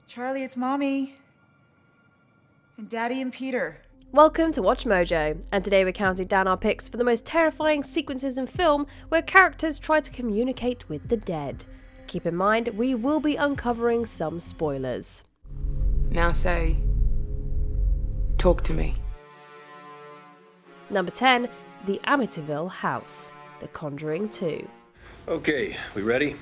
Charlie, it's Mommy. And Daddy and Peter. Welcome to Watch Mojo, and today we're counting down our picks for the most terrifying sequences in film where characters try to communicate with the dead. Keep in mind, we will be uncovering some spoilers. Now say, talk to me. Number 10, The Amityville House, The Conjuring 2. Okay, we ready?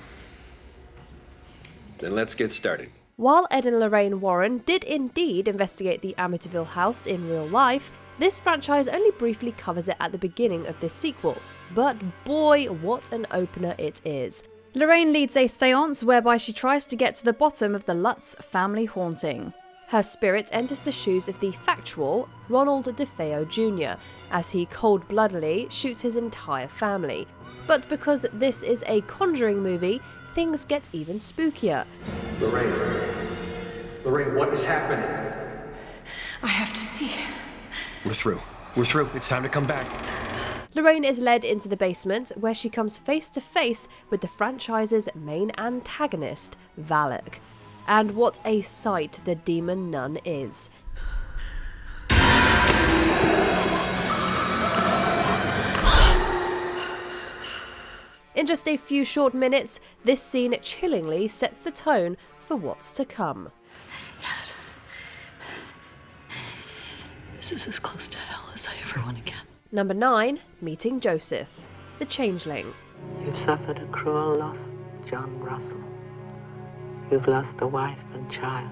Then let's get started. While Ed and Lorraine Warren did indeed investigate the Amityville house in real life, this franchise only briefly covers it at the beginning of this sequel. But boy, what an opener it is. Lorraine leads a séance whereby she tries to get to the bottom of the Lutz family haunting. Her spirit enters the shoes of the factual Ronald DeFeo Jr. as he cold-bloodedly shoots his entire family. But because this is a Conjuring movie, things get even spookier. Lorraine, what is happening? I have to see. We're through. It's time to come back. Lorraine is led into the basement where she comes face to face with the franchise's main antagonist, Valak. And what a sight the demon nun is. In just a few short minutes, this scene chillingly sets the tone for what's to come. Dad, this is as close to hell as I ever want to get. Number 9, Meeting Joseph, The Changeling. You've suffered a cruel loss, John Russell. You've lost a wife and child.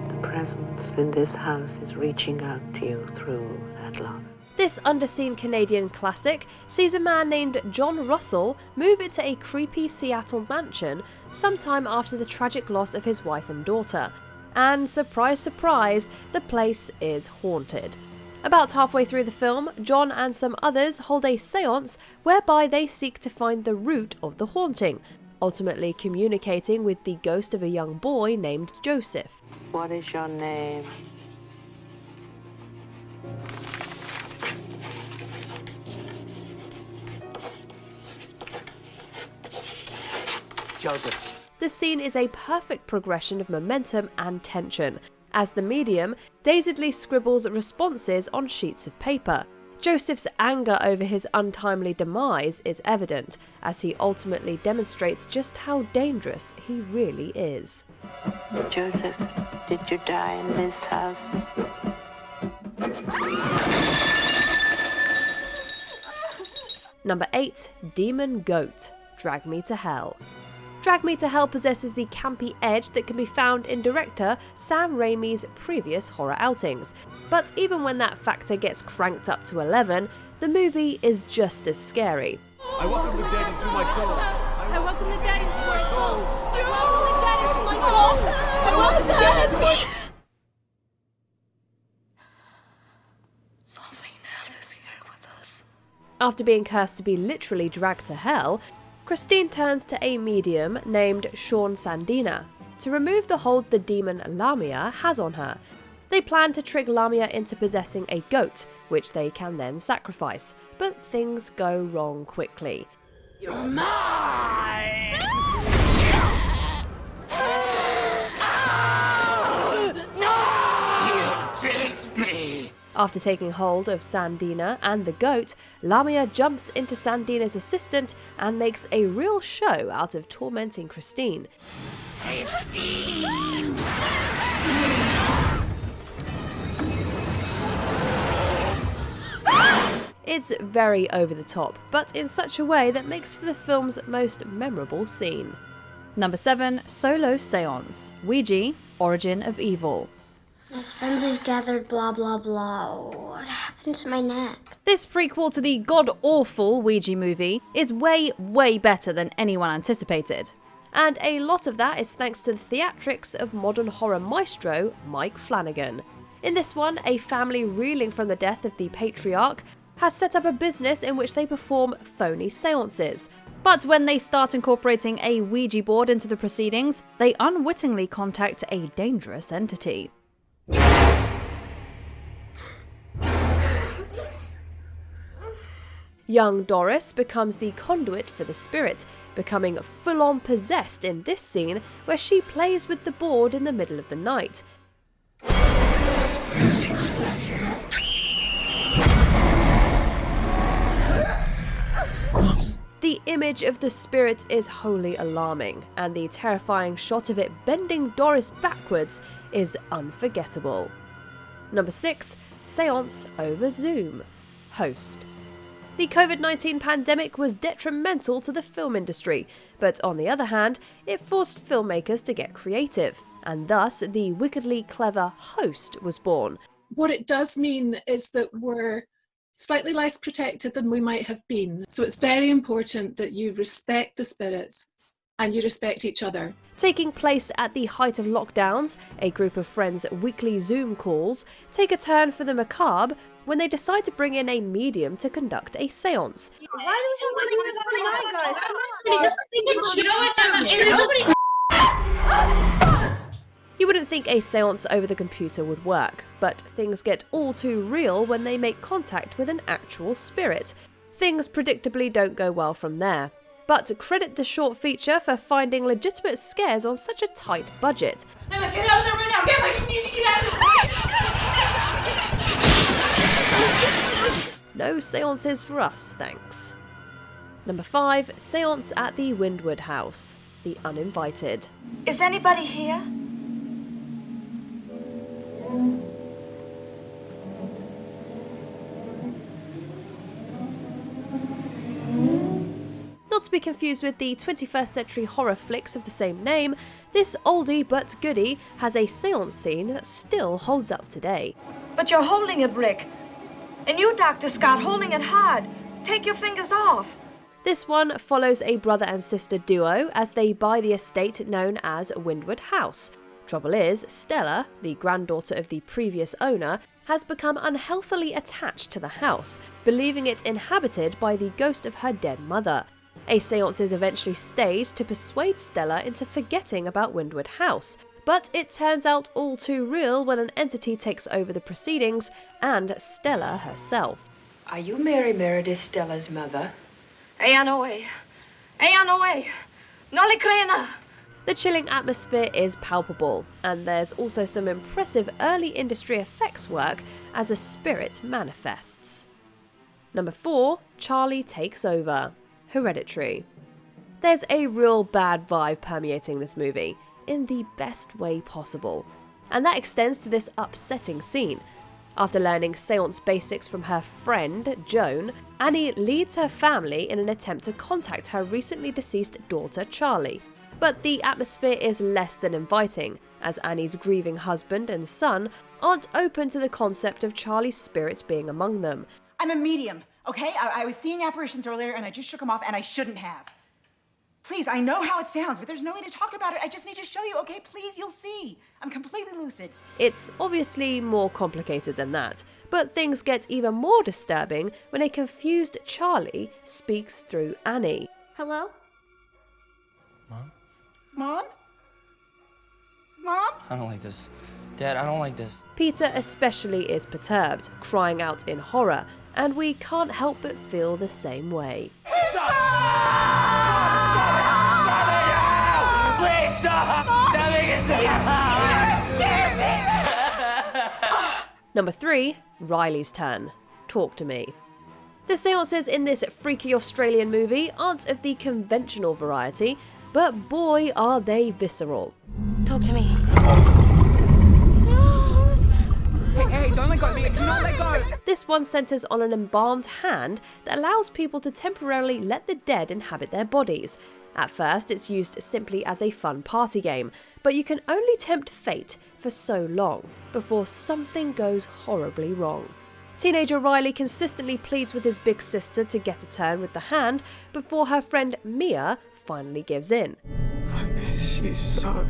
The presence in this house is reaching out to you through that loss. This underseen Canadian classic sees a man named John Russell move into a creepy Seattle mansion sometime after the tragic loss of his wife and daughter. And surprise, surprise, the place is haunted. About halfway through the film, John and some others hold a séance whereby they seek to find the root of the haunting, ultimately communicating with the ghost of a young boy named Joseph. What is your name? Joseph. This scene is a perfect progression of momentum and tension, as the medium dazedly scribbles responses on sheets of paper. Joseph's anger over his untimely demise is evident, as he ultimately demonstrates just how dangerous he really is. Joseph, did you die in this house? Number 8, Demon Goat, Drag Me to Hell. Drag Me to Hell possesses the campy edge that can be found in director Sam Raimi's previous horror outings. But even when that factor gets cranked up to 11, the movie is just as scary. I welcome the dead into my soul. I welcome the dead into my soul. Do you welcome the dead into my soul? I welcome the dead into my soul. Something else is here with us. After being cursed to be literally dragged to hell, Christine turns to a medium named Sean Sandina to remove the hold the demon Lamia has on her. They plan to trick Lamia into possessing a goat, which they can then sacrifice, but things go wrong quickly. You're mine! You tricked me! After taking hold of Sandina and the goat, Lamia jumps into Sandina's assistant and makes a real show out of tormenting Christine. Christine! It's very over the top, but in such a way that makes for the film's most memorable scene. Number 7, Solo Seance, Ouija, Origin of Evil. As friends we've gathered, blah blah blah. What happened to my neck? This prequel to the god-awful Ouija movie is way, way better than anyone anticipated. And a lot of that is thanks to the theatrics of modern horror maestro Mike Flanagan. In this one, a family reeling from the death of the patriarch has set up a business in which they perform phony seances. But when they start incorporating a Ouija board into the proceedings, they unwittingly contact a dangerous entity. Young Doris becomes the conduit for the spirit, becoming full-on possessed in this scene where she plays with the board in the middle of the night. The image of the spirit is wholly alarming, and the terrifying shot of it bending Doris backwards is unforgettable. Number 6. Seance over Zoom. Host. The COVID-19 pandemic was detrimental to the film industry, but on the other hand, it forced filmmakers to get creative, and thus the wickedly clever Host was born. What it does mean is that we're slightly less protected than we might have been. So it's very important that you respect the spirits and you respect each other. Taking place at the height of lockdowns, a group of friends' weekly Zoom calls take a turn for the macabre when they decide to bring in a medium to conduct a seance. Why do we have to do this tonight, guys? You know what? Nobody. You wouldn't think a seance over the computer would work, but things get all too real when they make contact with an actual spirit. Things predictably don't go well from there. But credit the short feature for finding legitimate scares on such a tight budget. Emma, get out of there right now! Emma, you need to get out of there! No seances for us, thanks. Number 5. Seance at the Windwood House. The Uninvited. Is anybody here? Not to be confused with the 21st century horror flicks of the same name, this oldie but goodie has a seance scene that still holds up today. But you're holding a brick. And you, Dr. Scott, holding it hard. Take your fingers off. This one follows a brother and sister duo as they buy the estate known as Windwood House. Trouble is, Stella, the granddaughter of the previous owner, has become unhealthily attached to the house, believing it inhabited by the ghost of her dead mother. A seance is eventually staged to persuade Stella into forgetting about Windwood House, but it turns out all too real when an entity takes over the proceedings and Stella herself. Are you Mary Meredith, Stella's mother? No way. No le crena. The chilling atmosphere is palpable, and there's also some impressive early industry effects work as a spirit manifests. Number 4. Charlie Takes Over. Hereditary. There's a real bad vibe permeating this movie, in the best way possible. And that extends to this upsetting scene. After learning seance basics from her friend, Joan, Annie leads her family in an attempt to contact her recently deceased daughter, Charlie. But the atmosphere is less than inviting, as Annie's grieving husband and son aren't open to the concept of Charlie's spirits being among them. I'm a medium, okay? I was seeing apparitions earlier and I just shook them off and I shouldn't have. Please, I know how it sounds, but there's no way to talk about it. I just need to show you, okay? Please, you'll see. I'm completely lucid. It's obviously more complicated than that, but things get even more disturbing when a confused Charlie speaks through Annie. Hello? Mom? Mom? Mom? I don't like this. Dad, I don't like this. Peter especially is perturbed, crying out in horror, and we can't help but feel the same way. Please stop! Number 3. Riley's turn. Talk to me. The seances in this freaky Australian movie aren't of the conventional variety, but boy are they visceral. Talk to me. Hey, don't let go. Do not let go. This one centers on an embalmed hand that allows people to temporarily let the dead inhabit their bodies. At first, it's used simply as a fun party game, but you can only tempt fate for so long before something goes horribly wrong. Teenager Riley consistently pleads with his big sister to get a turn with the hand before her friend Mia finally gives in. I miss you so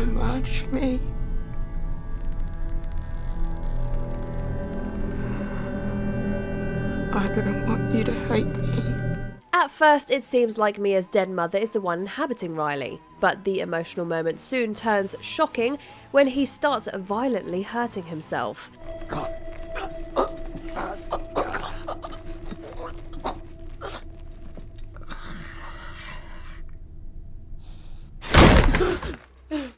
much, me. I don't want you to hate me. At first, it seems like Mia's dead mother is the one inhabiting Riley, but the emotional moment soon turns shocking when he starts violently hurting himself.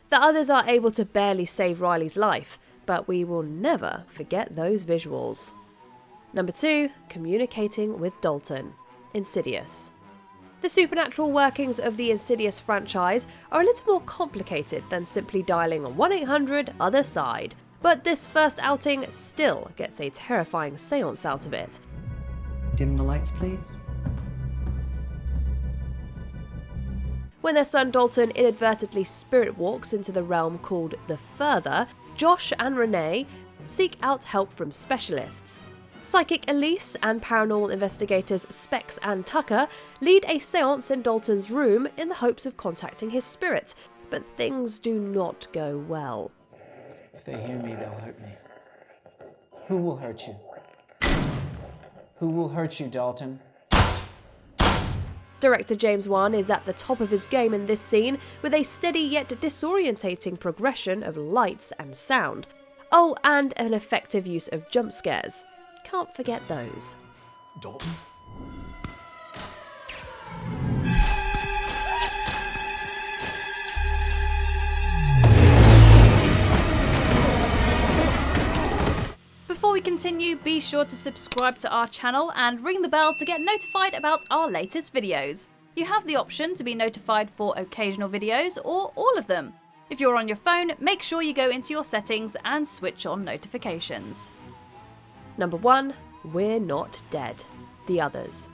The others are able to barely save Riley's life, but we will never forget those visuals. Number 2, communicating with Dalton. Insidious. The supernatural workings of the Insidious franchise are a little more complicated than simply dialing 1-800-OTHER-SIDE, but this first outing still gets a terrifying seance out of it. Dim the lights, please. When their son Dalton inadvertently spirit walks into the realm called the Further, Josh and Renee seek out help from specialists. Psychic Elise and paranormal investigators Specs and Tucker lead a seance in Dalton's room in the hopes of contacting his spirit, but things do not go well. If they hear me, they'll hurt me. Who will hurt you? Who will hurt you, Dalton? Director James Wan is at the top of his game in this scene, with a steady yet disorientating progression of lights and sound. Oh, and an effective use of jump scares. Can't forget those. Dalton? Before we continue, be sure to subscribe to our channel and ring the bell to get notified about our latest videos. You have the option to be notified for occasional videos or all of them. If you're on your phone, make sure you go into your settings and switch on notifications. Number 1, We're Not Dead. The Others.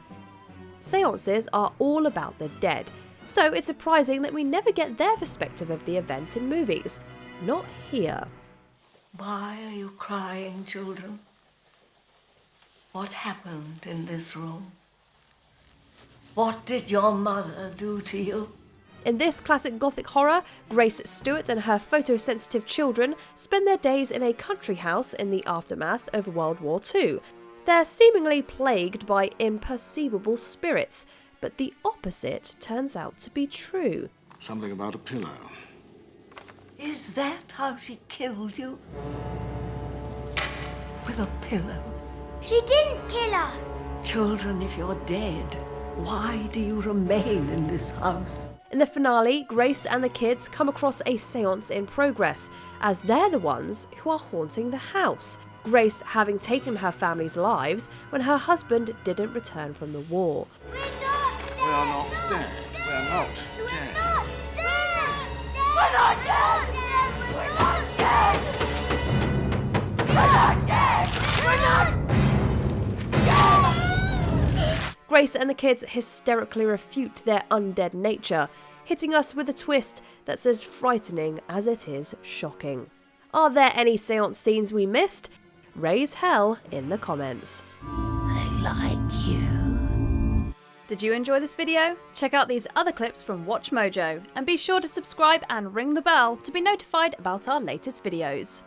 Seances are all about the dead, so it's surprising that we never get their perspective of the event in movies. Not here. Why are you crying, children? What happened in this room? What did your mother do to you? In this classic gothic horror, Grace Stewart and her photosensitive children spend their days in a country house in the aftermath of World War II. They're seemingly plagued by imperceivable spirits, but the opposite turns out to be true. Something about a pillow. Is that how she killed you? With a pillow? She didn't kill us. Children, if you're dead, why do you remain in this house? In the finale, Grace and the kids come across a seance in progress, as they're the ones who are haunting the house. Grace having taken her family's lives when her husband didn't return from the war. We are not dead. We are not dead. We're not dead! We're not dead! We're not dead! We're not dead! Grace and the kids hysterically refute their undead nature, hitting us with a twist that's as frightening as it is shocking. Are there any seance scenes we missed? Raise hell in the comments. They like you. Did you enjoy this video? Check out these other clips from WatchMojo, and be sure to subscribe and ring the bell to be notified about our latest videos.